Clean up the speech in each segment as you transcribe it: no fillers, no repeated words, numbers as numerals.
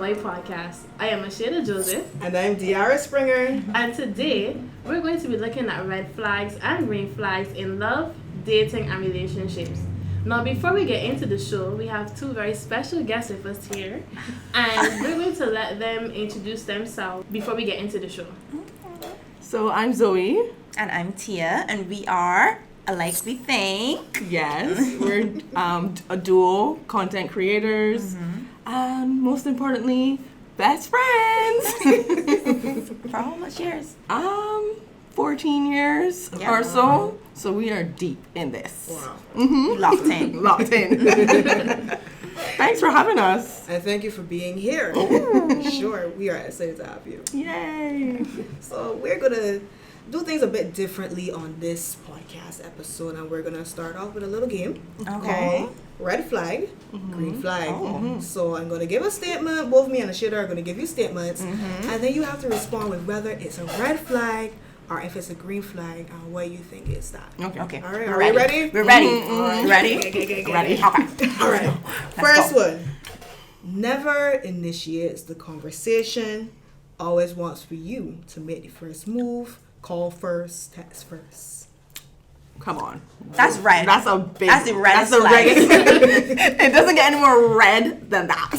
Zoe podcast. I am Ashada Joseph. And I'm Diara Springer. And today, we're going to be looking at red flags and green flags in love, dating, and relationships. Now, before we get into the show, we have two very special guests with us here. And we're going to let them introduce themselves before we get into the show. So, I'm Zoe. And I'm Thea, and we are Alike We Think. Yes, we're a duo, content creators, and most importantly, best friends. For how much years? 14 years or so. So we are deep in this. Wow. Locked in. Locked in. Thanks for having us. And thank you for being here. Sure, we are excited to have you. Yay. So we're going to do things a bit differently on this podcast episode, and we're going to start off with a little game. Okay. Red flag, green flag. So I'm going to give a statement. Both me and Ashida are going to give you statements, and then you have to respond with whether it's a red flag or if it's a green flag and what you think is that. Okay. All right, are we ready? We're ready. Right. Ready? Okay. Ready? Okay. All right. First one. Never initiates the conversation. Always wants for you to make the first move. Call first. Text first. Come on. That's red. That's a big. That's the red That's flag. It doesn't get any more red than that.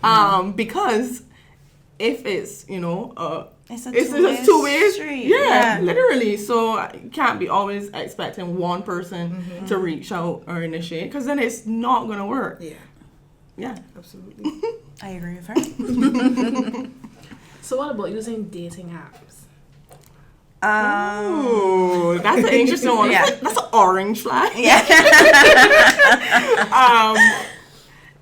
No. Because if it's, It's a two-way two-way street. Yeah, literally. So you can't be always expecting one person to reach out or initiate, because then it's not going to work. Yeah. Absolutely. I agree with her. So what about using dating apps? Oh, that's an interesting one. Yeah. That's an orange flag. Yeah.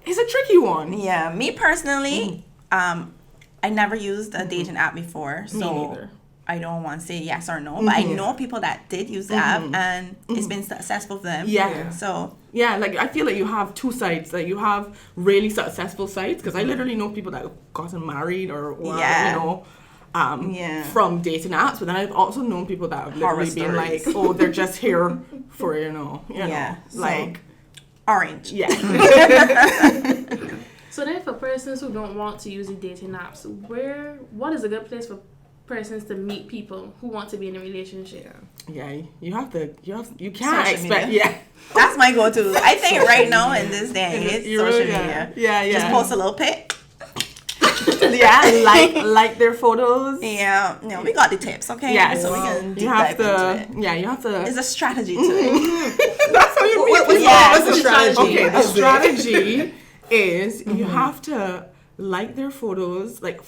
It's a tricky one. Yeah. Me personally, I never used a dating app before, so Me neither. I don't want to say yes or no. But I know people that did use the app, and it's been successful for them. Yeah. So Yeah, like I feel like you have two sides. Like you have really successful sides, because I literally know people that have gotten married or from dating apps. But then I've also known people that have literally been like, oh, they're just here for like orange. Yeah. So then for persons who don't want to use the dating apps, what is a good place for persons to meet people who want to be in a relationship? Yeah, you can't Social expect. media. Yeah. That's my go-to. I think right now in this day and age, social media. Yeah. Just post a little pic. like their photos. Yeah, no, we got the tips, okay? Yes. So we can deep You have dive into it. Yeah, you have to. There's a strategy to it. That's how you meet What's people. the strategy? Okay, the strategy is you have to like their photos, like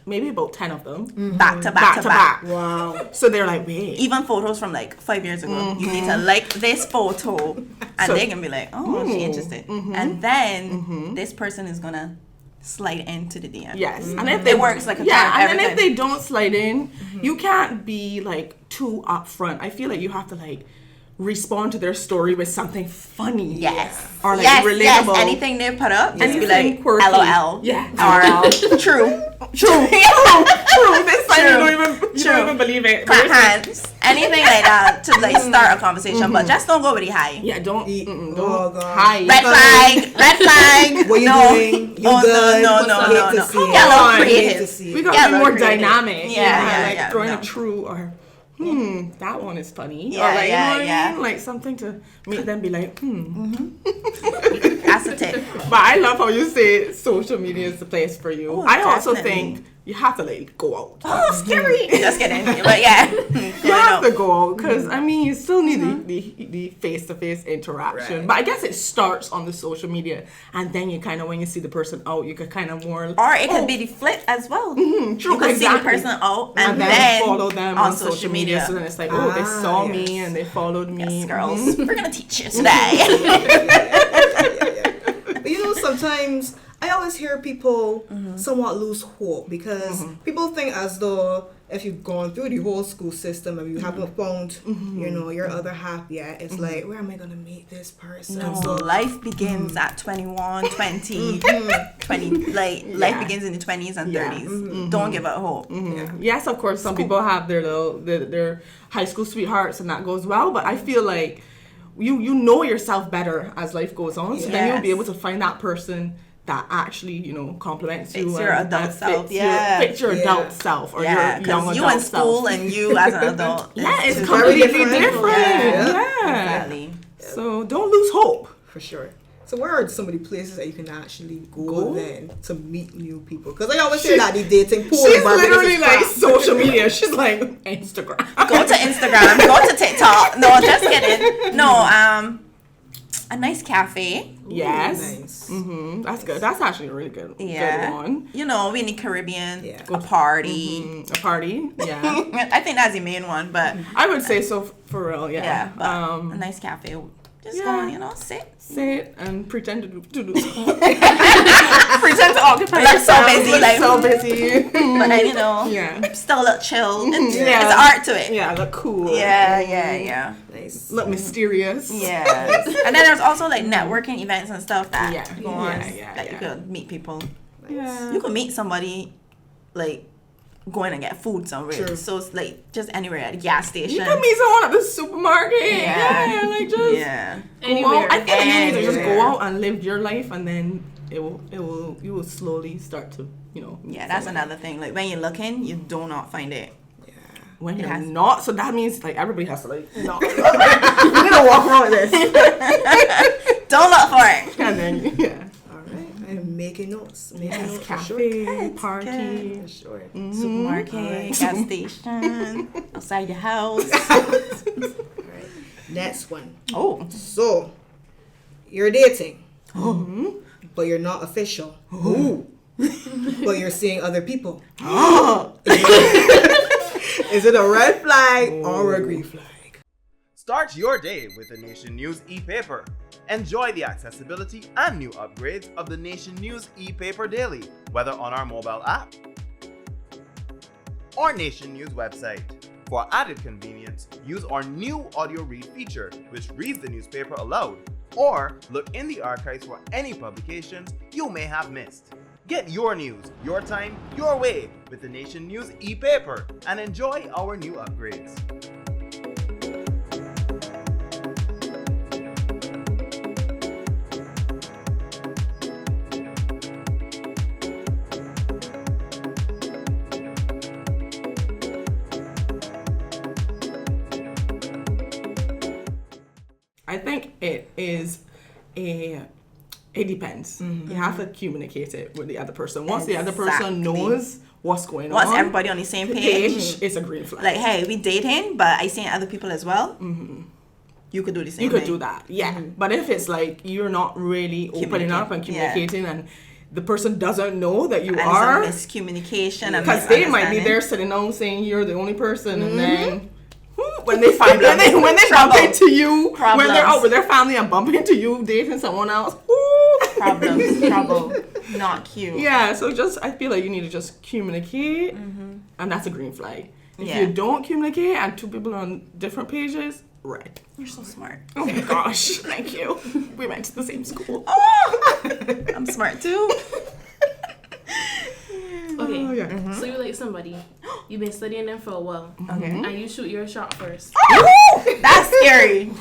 maybe about 10 of them, Back to back. Wow. So they're like, wait. Even photos from like 5 years ago. You need to like this photo, and So- they can be like, oh, she's interested. And then this person is gonna slide into the DM. Yes, and if It works like a charm and every then if time. they don't slide in, you can't be like too upfront. I feel like you have to like respond to their story with something funny. Yes. Or like yes, relatable. Yes, anything they put up, just be Anything like, quirky. LOL. Yeah. Or true. True. This time you don't even believe it. Clap hands. Anything like that to like start a conversation, but just don't go with the high. Yeah, don't. Oh, God. Hi. Red flag. What you doing? You good? No. Hate to see it. Get a little on. creative. We got Yeah, to be look more creative. dynamic. Yeah, throwing no. a true or that one is funny. Yeah, or like, yeah, you know what yeah. I mean? Like something to make them be like, That's a tip. But I love how you say social media is the place for you. Oh, I also definitely. think you have to like go out. Oh, scary. Just kidding. But yeah. You have to go out, because I mean you still need the face-to-face interaction. Right. But I guess it starts on the social media, and then you kind of, when you see the person out, you could kind of more. Or it could be the flip as well. True, You could see the person out and then follow them on social media. So then it's like, oh, they saw me and they followed me. Yes, girls. We're gonna teach you today. But sometimes I always hear people somewhat lose hope, because people think as though if you've gone through the whole school system and you haven't found, your other half yet, it's like, where am I going to meet this person? No, So, life begins at 21, 20, 20. Life begins in the 20s and 30s. Don't give up hope. Yes, of course, some people have their high school sweethearts and that goes well, but I feel like you know yourself better as life goes on, so then you'll be able to find that person that actually, you know, compliments Fits you your and adult self, fits your Yeah. adult self or Yeah, your young because you adult in school self. and you as an adult. Yeah, it's two completely different. different. Yeah. Yeah. Exactly. So don't lose hope. For sure. So where are some of the places that you can actually go then to meet new people? Because I always hear that the dating pool in She's Barbados literally is like crap. social media. She's like Instagram. Go to Instagram. Go to TikTok. No, just kidding. No, a nice cafe. Yes. Nice. That's good. That's actually a really good, Yeah. good one. You know, we in the Caribbean. Yeah. A party. A party. Yeah. I think that's the main one, but I would say so for real. Yeah. yeah, but a nice cafe. Just go and, you know, sit. Sit and pretend to do pretend to occupy Like so yourself, busy, look like- so busy. But then, you know, Yeah. still look chill. It's Yeah. art to it. Yeah, look cool. Yeah. Nice. Look mysterious. Yeah. And then there's also like networking events and stuff that Yeah. go on Yeah, that you yeah. could meet people. Yeah. You could meet somebody like going and get food somewhere. True. So it's like just anywhere at a gas station. You can meet someone at the supermarket. Yeah. Yeah, like just Yeah. go Anywhere. out. I feel like you need to just go Anywhere. out and live your life, and then you will slowly start to, you know. Yeah, that's another thing. Like when you're looking, you do not find it. When you're has- not, so that means like everybody has to like not. You're gonna walk around with this, Don't look for it. and then yeah. All right. I'm making notes. Making notes for sure. Cafe, party. For sure. Supermarket, gas station, outside your house. All right. Next one. Oh. So, you're dating, but you're not official. But you're seeing other people. Is it a red flag or a green flag? Start your day with the Nation News e-paper. Enjoy the accessibility and new upgrades of the Nation News e-paper daily, whether on our mobile app or Nation News website. For added convenience, use our new audio read feature, which reads the newspaper aloud, or look in the archives for any publications you may have missed. Get your news, your time, your way with the Nation News e-paper and enjoy our new upgrades. I think it depends. You have to communicate it with the other person. Once the other person Exactly. knows what's going Once on, everybody on the same page, it's a green flag. like, hey, we dating, but I seen other people as well. You could do the same you could thing. do that, yeah. But if it's like you're not really opening up and communicating, and the person doesn't know that you And are, it's a miscommunication and because they might be misunderstanding. there sitting down saying you're the only person, and then when they find when they bump Trouble. into you, when they're Problems. out with their family and bump into you dating someone else, Problems, trouble, not cute. Yeah, so just I feel like you need to just communicate, and that's a green flag. If Yeah. you don't communicate and two people are on different pages, red. You're so smart. Oh my gosh, thank you. We went to the same school. I'm smart too. Okay, Oh, yeah. so you like somebody, you've been studying them for a while, Okay. and you shoot your shot first. That's scary.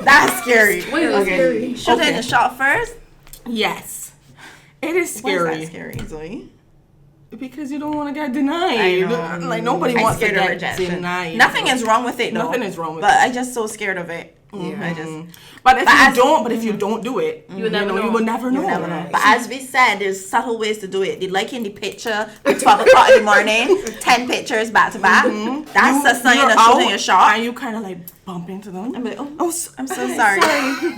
That's scary. Why is that scary? Shooting the shot first? Yes, it is Why scary is that scary, Zoe? because you don't want to get denied. I know. Like nobody I'm wants to scared of get rejection. denied. Nothing is wrong with it, though. Nothing is wrong with but it. I just so scared of it. I just. But if But you don't do it, You will never know. you will never know. You never know. But as we said, there's subtle ways to do it. They like in the picture at 12 o'clock in the morning, 10 pictures back to back. That's the sign You're of out shooting your shot. and you kind of like bump into them. I'm like, oh, I'm so hi, sorry.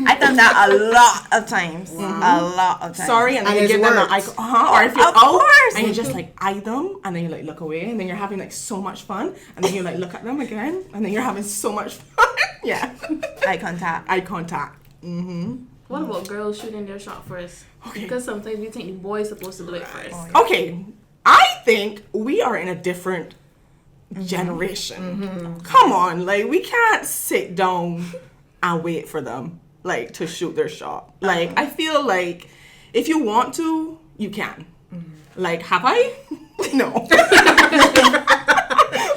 I've done that a lot of times. A lot of times. Sorry, and then And you it's give them an eye, worked. or if you're Of out course. and you just like eye them, and then you like look away, and then you're having like so much fun, and then you like look at them again, and then you're having so much fun. Yeah, Eye contact. eye contact. What about girls shooting their shot first? Okay. Because sometimes we think the boy's supposed to do it first. Okay, I think we are in a different generation. Come on, like we can't sit down and wait for them like to shoot their shot. Like I feel like if you want to, you can. Like have I? No.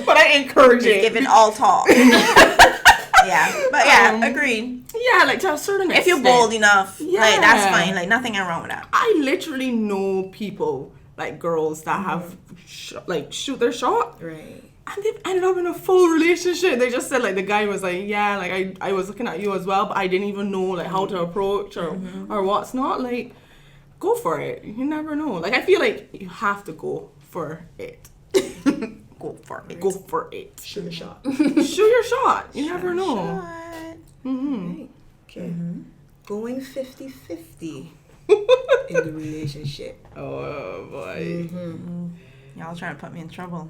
But I encourage it. Giving all talk. Yeah, but yeah, agreed. Yeah, like to a certain extent. If you're bold enough, Yeah. like that's fine. Like nothing wrong with that. I literally know people, like girls that have shoot their shot. Right. And they've ended up in a full relationship. They just said like the guy was like, yeah, like I was looking at you as well, but I didn't even know like how to approach or what's not. Like, go for it. You never know. Like I feel like you have to go for it. Go for it. Go for it. Shoot a shot. Shoot your shot. You never know. Shot. Right. Okay. Going 50-50 in the relationship. Oh boy. Y'all trying to put me in trouble.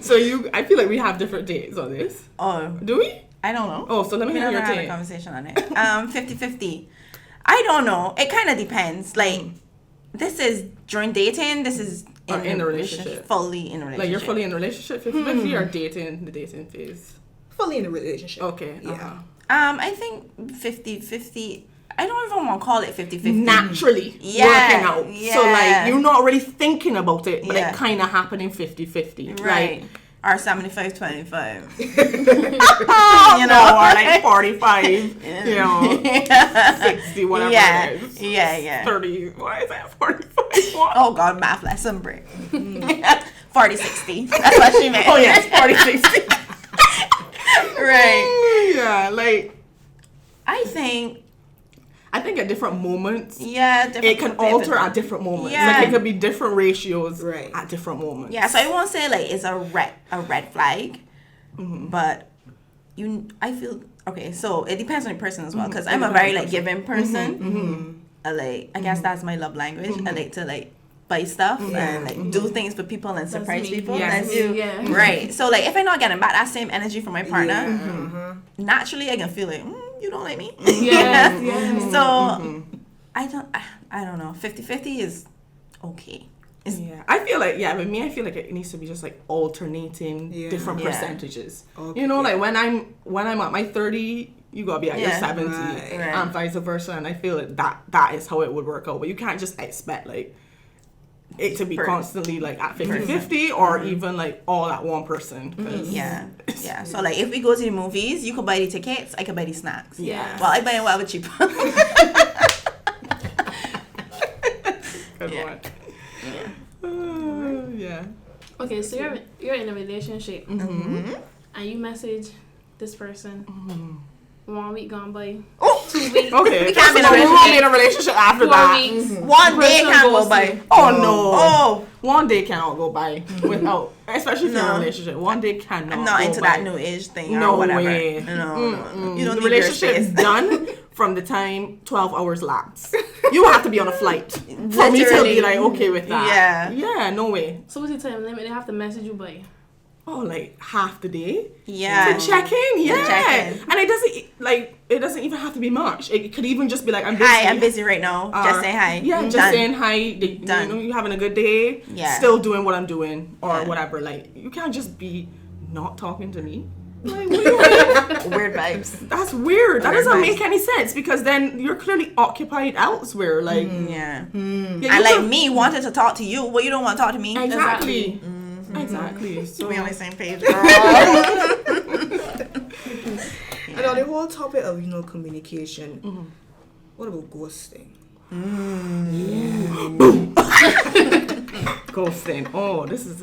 So I feel like we have different dates on this. Oh, Do we? I don't know. Oh, so let me We hear never your had a take. conversation on it. 50-50. I don't know. It kind of depends. Like, this is during dating. This is Or in a relationship. Fully in a relationship. Like you're fully in a relationship. 50-50 or dating, the dating phase. Fully in a relationship. Okay. Yeah. I think 50-50. I don't even want to call it 50-50. Naturally Yeah, working out. So yeah. like you're not really thinking about it, but Yeah. it kind of happening 50-50. Right. Like, Or 75-25. you know, or like 45, you know, 60, whatever Yeah. it is. Yeah. 30, why is that 45? What? Oh, God, math lesson break. 40-60. That's what she meant. Oh, yes, 40, 60. Right. Yeah, like, I think, at different moments, yeah, different it can alter at different moments. Yeah. Like, it could be different ratios Right. at different moments. Yeah, so I won't say, like, it's a red flag, but I feel, okay, so it depends on the person as well, because I'm a very, like, giving person. I guess that's my love language. I like to, like, buy stuff and, like, do things for people and surprise me. people. Yes. That's you. Yeah. Right. So, like, if I'm not getting back that same energy from my partner, naturally I can feel like, you don't like me. Yes, yes. So, I don't know. 50-50 is okay. Yeah, I feel like with me, I feel like it needs to be just like alternating different Yeah. percentages. Okay. You know, like when I'm at my 30, you gotta be at your Yeah. 70, Right. and vice versa. And I feel like that is how it would work out. But you can't just expect like it to be constantly like at 50-50 or even like all at one person. 'cause- Yeah. So, like, if we go to the movies, you could buy the tickets, I could buy the snacks. Yeah. Well, I buy whatever cheap. Good Yeah. one. Yeah. Okay, so you're in a relationship and you message this person 1 week gone by, 2 weeks, Okay. We can't be in a So we won't be in relationship. a relationship after 4 that. weeks. One day Person can't go goes by. to- Oh no. Oh, One day cannot go by without, especially if you're in a No. relationship. One day cannot. I'm not go into by. that new age thing No or whatever. way. No. You don't The need relationship is your space. done from the time 12 hours lapse. You have to be on a flight for me to Literally. be like okay with that. Yeah. No way. So what's the time limit? They have to message you by. Oh, like half the day Yeah. to check in. Yeah. check in. And it doesn't even have to be much. It could even just be like I'm busy. Hi, I'm busy right now. Just say hi. Yeah, just Done. saying hi. Done. You having a good day. Yeah. Still doing what I'm doing or Yeah. whatever. Like you can't just be not talking to me. Like, what are you Weird vibes. That's weird. That Weird doesn't vibes. make any sense because then you're clearly occupied elsewhere. Like, Yeah. yeah, you And like could- me wanted to talk to you, well, you don't want to talk to me. exactly, exactly. So We on the same page, girl. And on the whole topic of communication, what about ghosting? ghosting. Oh, this is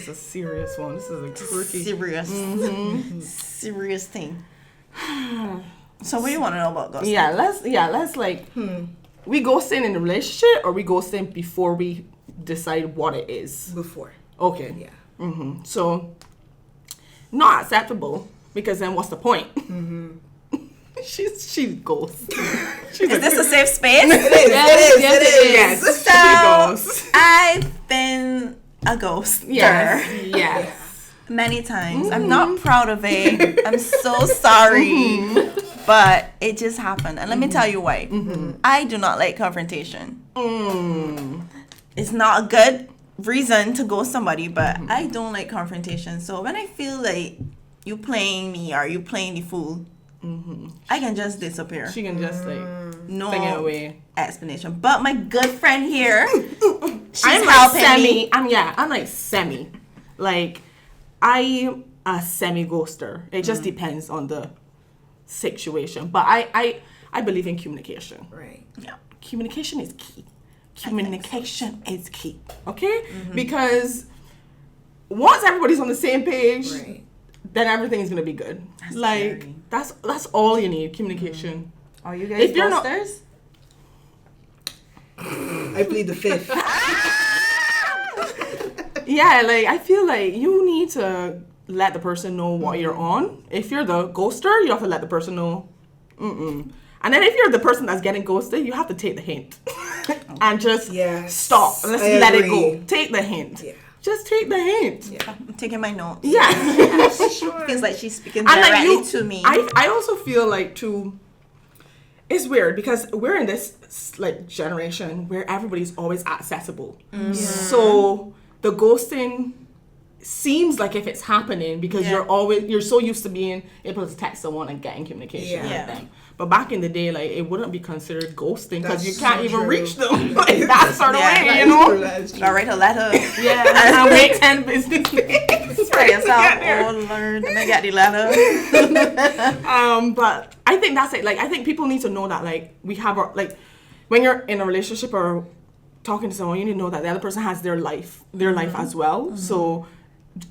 a serious one. This is a tricky. Serious. Serious thing. So what do you want to know about ghosting? Let's like we ghosting in a relationship or we ghosting before we decide what it is. Before. Okay. Yeah. So not acceptable because then what's the point? She ghosts. She's Is this a safe space? Yes, it is. yes, So- she ghosts. I've been a ghoster Yes. many times. I'm not proud of it. I'm so sorry. But it just happened. And let me tell you why. I do not like confrontation. It's not a good reason to ghost somebody, but I don't like confrontation. So when I feel like you playing me or you playing the fool, I can just disappear. She can just like No thing it away. explanation. But my good friend here, she's I'm like helping semi. me. I'm like semi. Like I a semi-ghoster. It just depends on the situation. But I believe in communication. Right. Yeah. Communication is key. Communication is key. Okay? Because once everybody's on the same page, Right. then everything is gonna be good. That's like scary. that's all you need. Communication. Are you guys If you're not- ghosters? I plead the fifth. Yeah, like I feel like you need to let the person know what you're on. If you're the ghoster, you have to let the person know. And then if you're the person that's getting ghosted, you have to take the hint and just Yes. stop. Let's I let it agree. go. Take the hint. Yeah. Just take the hint. Yeah. I'm taking my notes. Sure. Feels like she's speaking And like directly to me. I also feel like too. It's weird because we're in this like generation where everybody's always accessible. So the ghosting seems like if it's happening because you're so used to being able to text someone and getting communication Yeah. with them. But back in the day, like it wouldn't be considered ghosting because That's you can't so even true. reach them like that sort of Yeah, way, you know? That is true. Gotta write a letter. Yeah, and wait 10 business days. Spray yourself. Get there. Oh Lord, let me get the letter. But I think that's it. Like, I think people need to know that, like, we have our, like, when you're in a relationship or talking to someone, you need to know that the other person has their life as well. So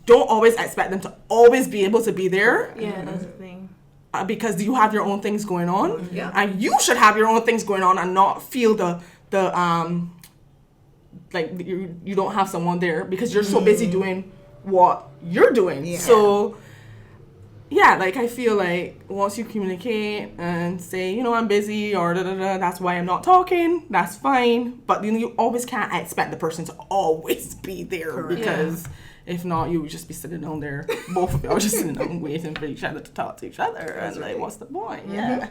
don't always expect them to always be able to be there Yeah, that's the thing. because you have your own things going on. Yeah. And you should have your own things going on and not feel the like you don't have someone there because you're so busy doing what you're doing. Yeah. So yeah, like I feel like once you communicate and say, you know, I'm busy or that's why I'm not talking, that's fine. But then you always can't expect the person to always be there because if not, you would just be sitting down there, both of you are just sitting down waiting for each other to talk to each other. And like, what's the point? Yeah.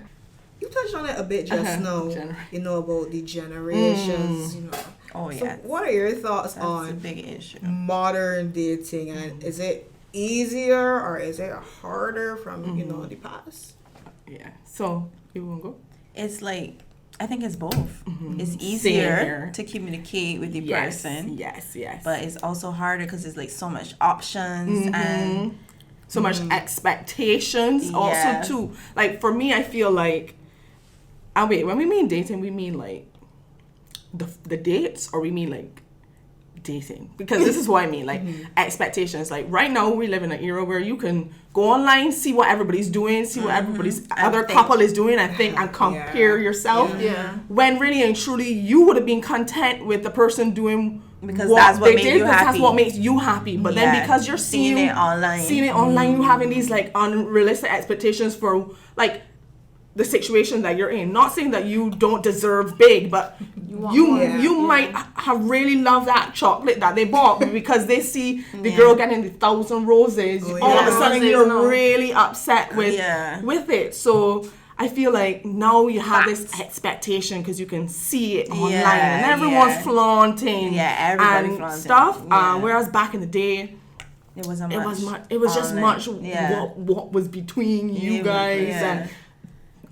You touched on it a bit just now, you know, about the generations, you know. Oh So yeah. what are your thoughts That's a on big issue. modern dating, and is it easier or is it harder from, you know, the past? Yeah. So, you want to go? It's like I think it's both. It's Same easier here. to communicate with the Yes. person, Yes. but it's also harder because there's like so much options and so much expectations Yeah. also too. Like for me, I feel like when we mean dating, we mean like the dates, or we mean like dating, because this is what I mean, like expectations. Like right now we live in an era where you can go online, see what everybody's doing, see what everybody's other think. couple is doing, and think and compare yourself. Yeah. When really and truly you would have been content with the person doing Because that's what they made did, you because happy. that's what makes you happy. But then Yeah. because you're Seeing it online. you having these like unrealistic expectations for like the situation that you're in. Not saying that you don't deserve big, but you might have really loved that chocolate that they bought, but because they see the girl getting the 1,000 roses, all of a sudden Roses, you're no. really upset with it. So I feel like now you have this expectation because you can see it online and everyone's flaunting everybody and flaunting. stuff. Yeah. Whereas back in the day, it wasn't it much. was much. It was just online. much Yeah. what was between you Yeah. guys Yeah. and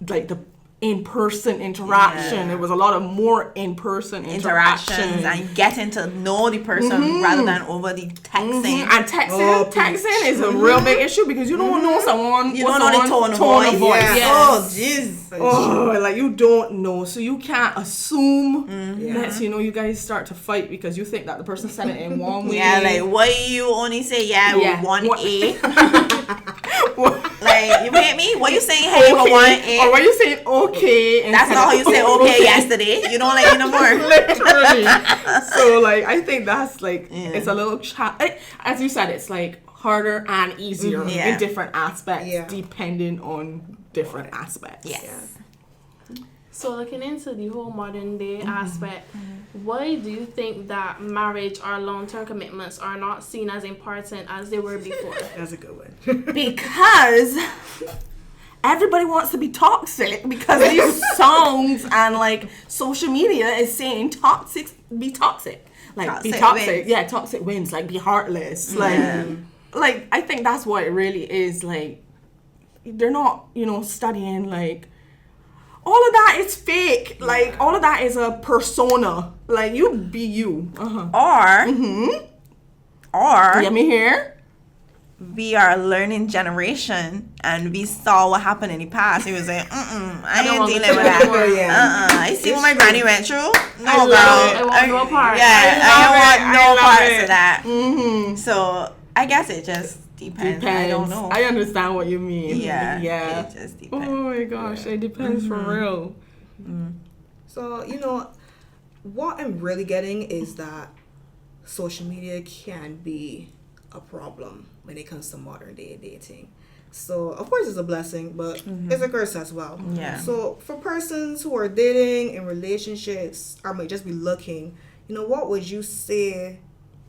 like the in-person interaction. Yeah. It was a lot of more in-person interactions and getting to know the person rather than over the texting. And texting is a real big issue because you don't know someone. You don't know the tone of voice. Yeah. Yes. Oh, jeez. Oh, like you don't know, so you can't assume. Yeah. Next, you know, you guys start to fight because you think that the person said it in one way. Yeah, like why you only say with one What- A? Like you hate me? What you saying? Hey, with one A? Or were you saying okay? That's not how you say okay yesterday. You don't like me no more. Literally. So like I think that's like it's a little as you said, it's like harder and easier in different aspects depending on different aspects. Yes. So looking into the whole modern day aspect, why do you think that marriage or long-term commitments are not seen as important as they were before? That's a good one. Because everybody wants to be toxic because these songs and like social media is saying be toxic. Like be Toxic toxic. wins. Yeah, toxic wins. Like be heartless. Like I think that's what it really is. Like they're not, studying like all of that is fake. Like all of that is a persona. Like you be you. Or You get me here? we are a learning generation, and we saw what happened in the past. It was like, I ain't dealing with that. I see what my granny went through. No, girl. I want no part. Yeah, I want no parts of that. Mm-hmm. So I guess it just depends. I don't know. I understand what you mean. Yeah. It just depends. Oh my gosh, it depends for real. So, you know, what I'm really getting is that social media can be a problem when it comes to modern day dating. So, of course, it's a blessing, but it's a curse as well. Yeah. So, for persons who are dating in relationships or might just be looking, you know, what would you say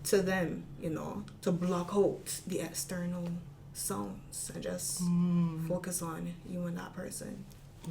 to them, you know, to block out the external sounds and just focus on you and that person?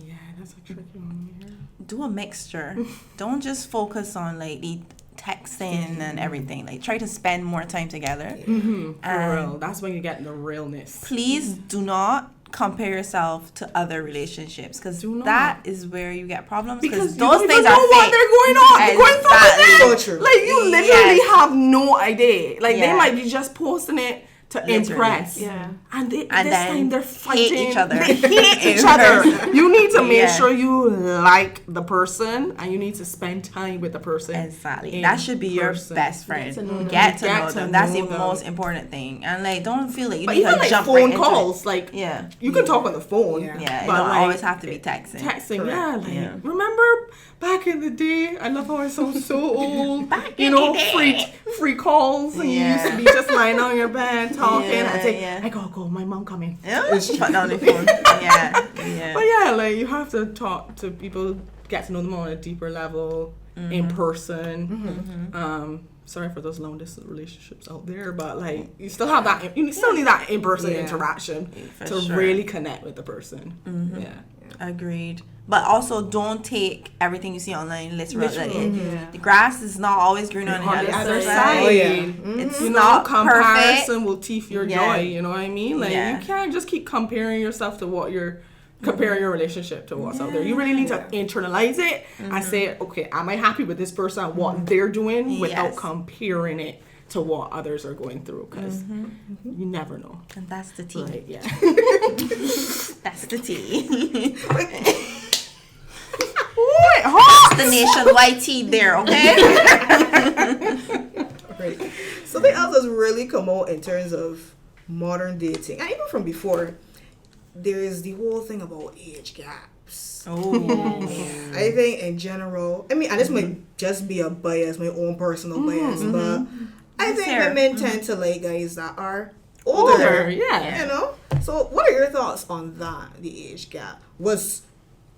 Yeah, that's a tricky one here. Do a mixture. Don't just focus on like the texting and everything. Like try to spend more time together. For real. That's when you get the realness. Please do not compare yourself to other relationships, because that is where you get problems, because those things are what fake. they're going on. They're going through So it. true. Like you literally have no idea. Like they might be just posting it to impress. Yeah. And this then time they're fighting. hate each other. They hate each other. You need to make sure you like the person, and you need to spend time with the person. Exactly. That should be your best friend. Get to know them. That's the most important thing. And like, don't feel like you need to even jump phone right into calls, it. like you can talk on the phone. Yeah, it but don't like, always have to be texting. Remember back in the day? I love how I sound so old. Back you in know, the day. free calls, and you used to be just lying on your bed talking. I say, I gotta go. My mom coming. Put down the phone. Yeah. But yeah, like you have to talk to people, get to know them on a deeper level in person. Sorry for those long distance relationships out there, but like you still have that. You still need that in person interaction to really connect with the person. Agreed. But also, don't take everything you see online literally. The grass is not always green on the other side. It's not comparison perfect. will teeth your joy. You know what I mean? Like you can't just keep comparing yourself to what you're comparing your relationship to what's out there. You really need to internalize it and say, okay, am I happy with this person and what they're doing without comparing it to what others are going through? Because you never know. And that's the tea. Like, yeah. That's the tea. That's the nationwide tea there, okay? Right. Something else that's really come out in terms of modern dating, and even from before, there's the whole thing about age gaps. I think in general, I mean, and this might just be a bias, my own personal bias, but I think women tend to like guys that are older. You know? So what are your thoughts on that, the age gap? Was,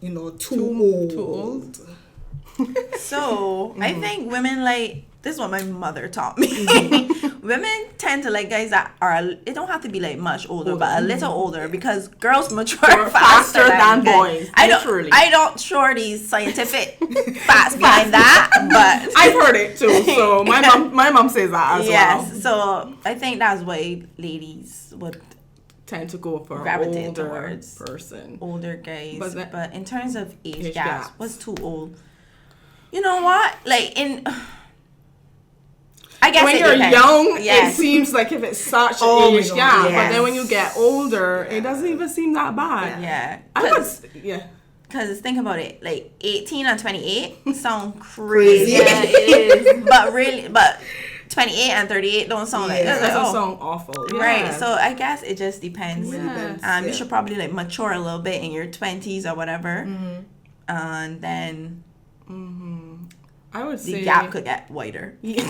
you know, too old? So, I think women like, this is what my mother taught me. Women tend to like guys that are, it don't have to be like much older, but a little older, because girls mature faster than boys. I don't sure these scientific facts behind that, but I've heard it too. So my mom says that as well. Yes, so I think that's why ladies would tend to go for gravitate older towards person, older guys. But in terms of age gaps, what's too old? You know what? Like I guess when you're young, it seems like if it's such an age gap. But then when you get older, it doesn't even seem that bad. Because think about it, like 18 and 28 sound crazy. Yeah, it is. but 28 and 38 don't sound like that. That doesn't sound awful. Right. So I guess it just depends. You should probably like mature a little bit in your 20s or whatever. And then I would say the gap could get wider. 40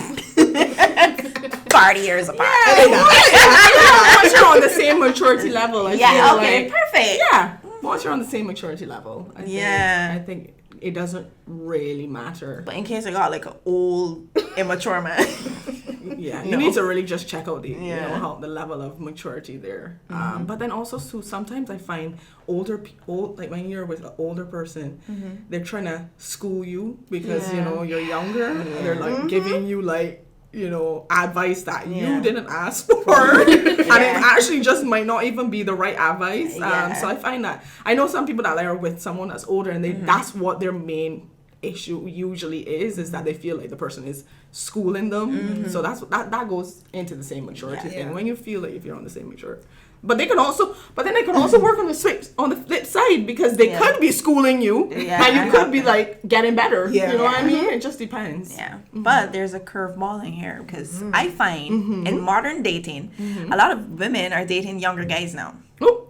years apart. Once you're on the same maturity level, I feel like, perfect. Yeah. Once you're on the same maturity level, I think it doesn't really matter. But in case I got like an old, immature man. You need to really just check out the you know, how the level of maturity there. But then also sometimes I find older people, like when you're with an older person, they're trying to school you because you know you're younger. And they're like giving you like, you know, advice that you didn't ask for, and it actually just might not even be the right advice. So I find that I know some people that are with someone that's older, and that's what their main issue usually is that they feel like the person is schooling them. So that goes into the same maturity thing. When you feel like if you're on the same maturity. But then they can also work on the flip side, because they could be schooling you and you could be like getting better. You know what I mean? It just depends. Yeah. But there's a curveball in here, because I find in modern dating, a lot of women are dating younger guys now. Oh.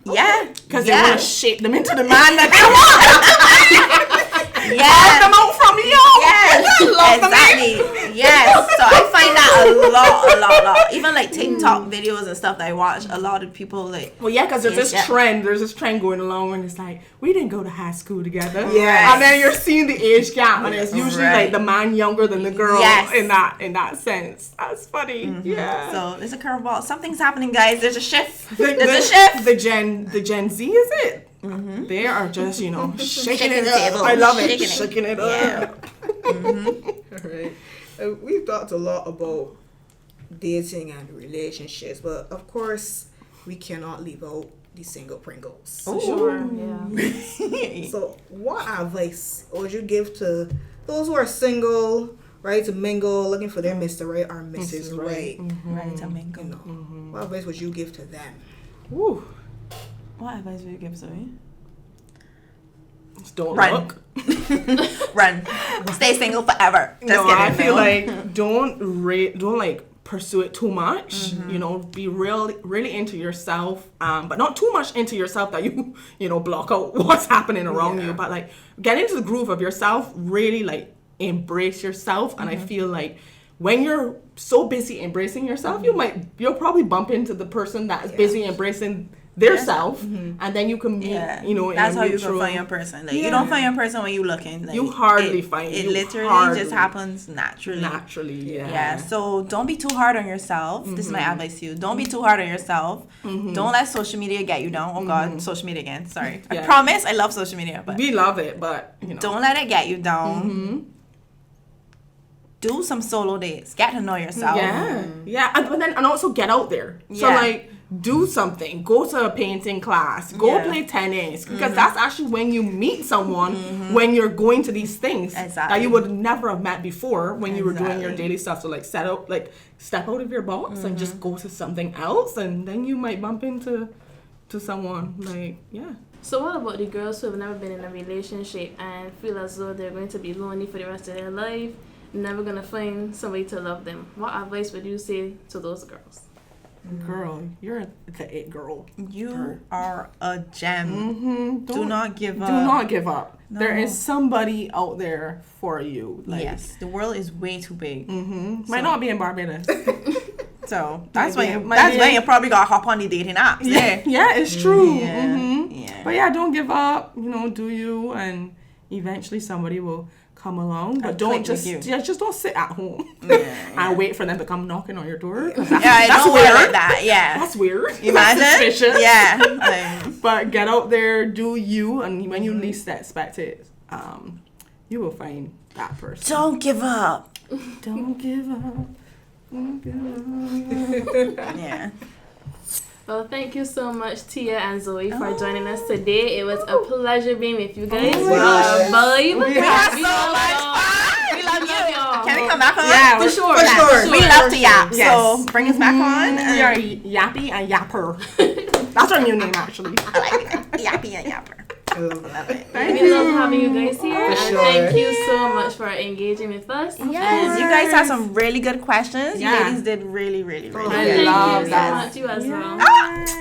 Yeah. Because they want to shape them into the man that they want. Yeah. Them out from you. Yes. Exactly. Yes. So I find that a lot. Even like TikTok videos and stuff that I watch, a lot of people like. Well, yeah, because there's this trend going along, and it's like, we didn't go to high school together. Yes. And then you're seeing the age gap, and it's usually like the man younger than the girl in that sense. That's funny. Yeah. So there's a curveball. Something's happening, guys. There's a shift. There's a shift. The Gen Z, is it? They are just, shaking it up. Table. I love it. Shaking it Yeah. up. All right. We've talked a lot about dating and relationships, but of course, we cannot leave out the single Pringles. For sure. Yeah. So, what advice would you give to those who are single, right, to mingle, looking for their Mr. Right or Mrs. Right? Right to mingle. What advice would you give to them? Ooh. What advice would you give, Zoe? Just don't Run. look. Run. Stay single forever. Just No, kidding. I feel like don't like pursue it too much. Be really into yourself, but not too much into yourself that you block out what's happening around you. But like get into the groove of yourself. Really like embrace yourself, and I feel like when you're so busy embracing yourself, you'll probably bump into the person that is busy embracing their self, and then you can meet, that's how you can find your person. Like you don't find your person when you're looking. Like, you hardly find it. You Literally hardly. just happens naturally. Yeah. So don't be too hard on yourself. This is my advice to you. Don't be too hard on yourself. Don't let social media get you down. Oh God, social media again. Sorry. I promise I love social media, but we love it, but don't let it get you down. Do some solo dates. Get to know yourself. Yeah, and also get out there. So like, do something. Go to a painting class. Go play tennis, because that's actually when you meet someone when you're going to these things that you would never have met before when you were doing your daily stuff. So like step out of your box and just go to something else, and then you might bump into someone So what about the girls who have never been in a relationship and feel as though they're going to be lonely for the rest of their life, never gonna find somebody to love them? What advice would you say to those girls? Girl, you're the it girl. You are a gem. Do not give up. Do not give up. No. There is somebody out there for you. Yes, the world is way too big. Might not be in Barbados. So that's when you probably got to hop on the dating apps. Yeah, it's true. Yeah. But don't give up. Do you, and eventually somebody will come along. But don't just don't sit at home and wait for them to come knocking on your door. That's weird. Like that. Yeah, that's weird. Imagine. That's suspicious. Yeah. But get out there, do you, and when you least expect it, you will find that person. Don't give up. Don't give up. Don't give up. Yeah. Well, thank you so much, Thea and Zoe, for joining us today. It was a pleasure being with you guys. We had so much fun. We love you. Can we come back on? Yeah, for sure. We love to yap. Yes. So bring us back on. We are Yappy and Yapper. That's our new name, actually. I like it. Yappy and yapper. I love it. We love having you guys here. And sure. thank you so much for engaging with us. Yes, you guys had some really good questions. Yeah. You ladies did really, really, really And good. thank you so much, you as well.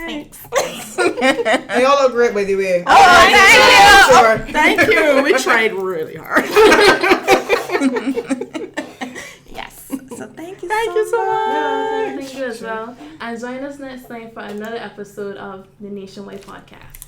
Thanks. And y'all look great, by the way. Oh, Sure. Thank you. We tried really hard. Yes. So thank you so much. Yeah, thank you as well. And join us next time for another episode of the Nationwide Podcast.